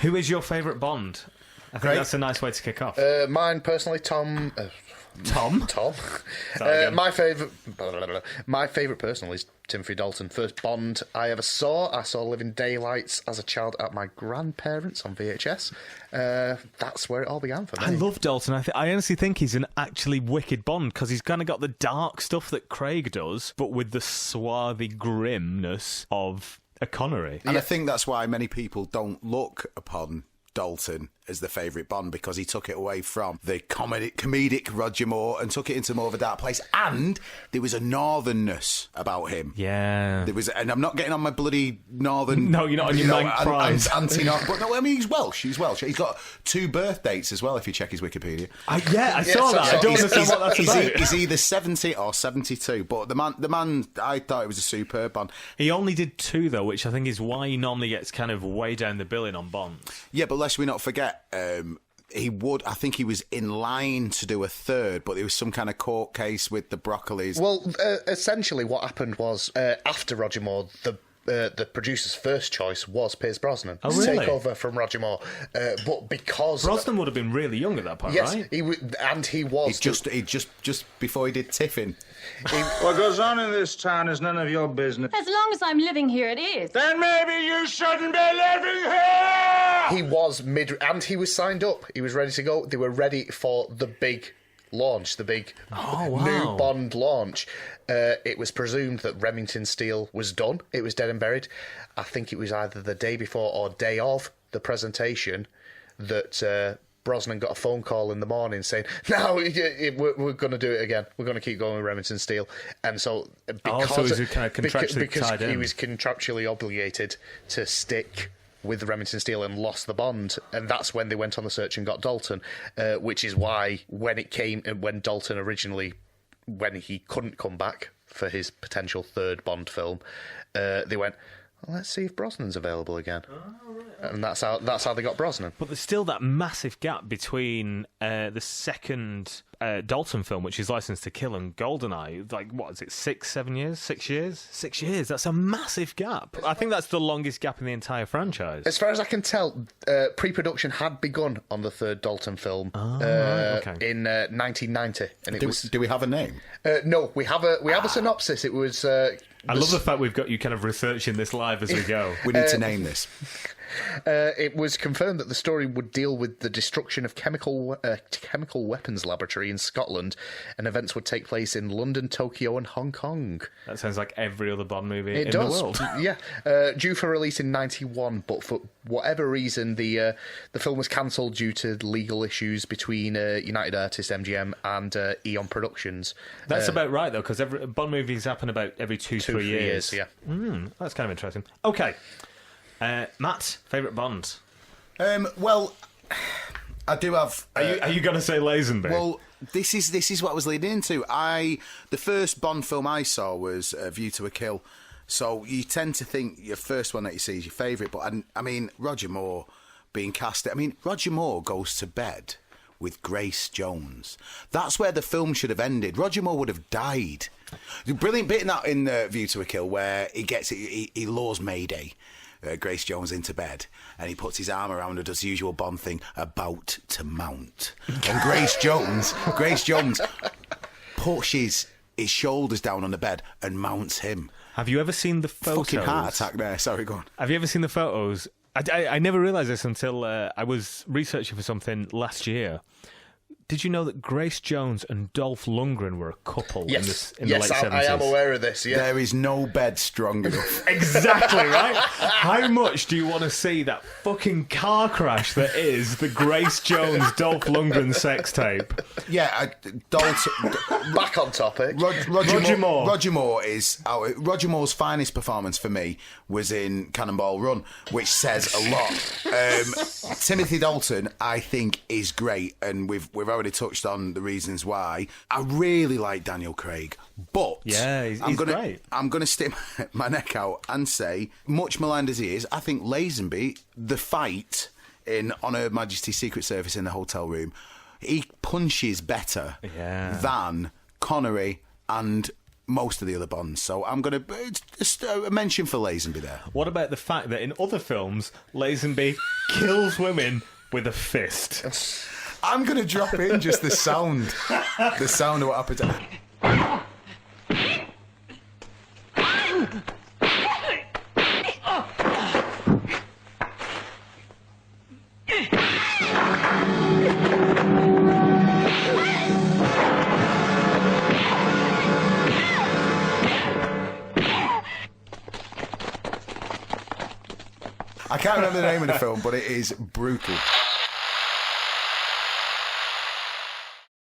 Who is your favourite Bond? I think that's a nice way to kick off. Mine personally, Tom. Tom? My favourite personally is Timothy Dalton. First Bond I ever saw. I saw Living Daylights as a child at my grandparents' on VHS. That's where it all began for me. I love Dalton. I honestly think he's an actually wicked Bond because he's kind of got the dark stuff that Craig does, but with the swarthy grimness of a Connery. And I think that's why many people don't look upon Dalton as the favourite Bond, because he took it away from the comedic Roger Moore and took it into more of a dark place, and there was a northernness about him. Yeah. There was, and I'm not getting on my bloody northern... No, you're not on your Mank Prime. But no, I mean, he's Welsh. He's got 2 birth dates as well, if you check his Wikipedia. I saw that. I don't understand what that's about. He's either 70 or 72, but the man, I thought it was a superb Bond. He only did 2, though, which I think is why he normally gets kind of way down the billing on Bonds. Yeah, but lest we not forget, I think he was in line to do a 3rd, but there was some kind of court case with the Broccolis. Well, essentially what happened was, after Roger Moore, the producer's first choice was Pierce Brosnan to take over from Roger Moore, but because Brosnan would have been really young at that point, right? Yes, he was just before he did Tiffin. What goes on in this town is none of your business. As long as I'm living here, it is. Then maybe you shouldn't be living here! He was and he was signed up. He was ready to go. They were ready for the big launch, the big new Bond launch. It was presumed that Remington Steele was done. It was dead and buried. I think it was either the day before or day of the presentation that Brosnan got a phone call in the morning saying, "No, we're going to do it again. We're going to keep going with Remington Steele." And so, because he was kind of contractually tied in. He was contractually obligated to stick with Remington Steele and lost the Bond, and that's when they went on the search and got Dalton, which is why when Dalton originally, when he couldn't come back for his potential 3rd Bond film, they went, well, let's see if Brosnan's available again. Oh, right. And that's how they got Brosnan. But there's still that massive gap between the second Dalton film, which is Licence to Kill, and GoldenEye. Like, what is it, 6 years? 6 years? 6 years. That's a massive gap. I think that's the longest gap in the entire franchise. As far as I can tell, pre-production had begun on the 3rd Dalton film in 1990. And do we have a name? No, we have a synopsis. It was... I love the fact we've got you kind of researching this live as we go. We need to name this. It was confirmed that the story would deal with the destruction of chemical weapons laboratory in Scotland, and events would take place in London, Tokyo, and Hong Kong. That sounds like every other Bond movie the world. Yeah, due for release in '91, but for whatever reason, the film was cancelled due to legal issues between United Artists MGM and Eon Productions. That's about right, though, because Bond movies happen about every 2-3 years. Yeah, that's kind of interesting. Okay. Matt, favourite Bond? Well, I do have... Are you going to say Lazenby? Well, this is what I was leading into. The first Bond film I saw was View to a Kill. So you tend to think your first one that you see is your favourite. But, I mean, Roger Moore being cast... I mean, Roger Moore goes to bed with Grace Jones. That's where the film should have ended. Roger Moore would have died. The brilliant bit in View to a Kill where he lures Mayday, Grace Jones, into bed, and he puts his arm around her, does the usual Bond thing, about to mount. And Grace Jones pushes his shoulders down on the bed and mounts him. Have you ever seen the photos? Fucking heart attack there. Sorry, go on. Have you ever seen the photos? I never realised this until I was researching for something last year. Did you know that Grace Jones and Dolph Lundgren were a couple in the late 70s? I am aware of this, yeah. There is no bed strong enough. Exactly, right? How much do you want to see that fucking car crash that is the Grace Jones-Dolph Lundgren sex tape? Yeah, back on topic. Roger Moore's finest performance for me was in Cannonball Run, which says a lot. Timothy Dalton, I think, is great, and we've already touched on the reasons why. I really like Daniel Craig, but yeah, he's great. I'm going to stick my neck out and say, much maligned as he is, I think Lazenby, the fight on Her Majesty's Secret Service in the hotel room, he punches better than Connery and most of the other Bonds. So I'm going to just a mention for Lazenby there. What about the fact that in other films, Lazenby kills women with a fist? I'm going to drop in just the sound of what happened. I can't remember the name of the film, but it is brutal.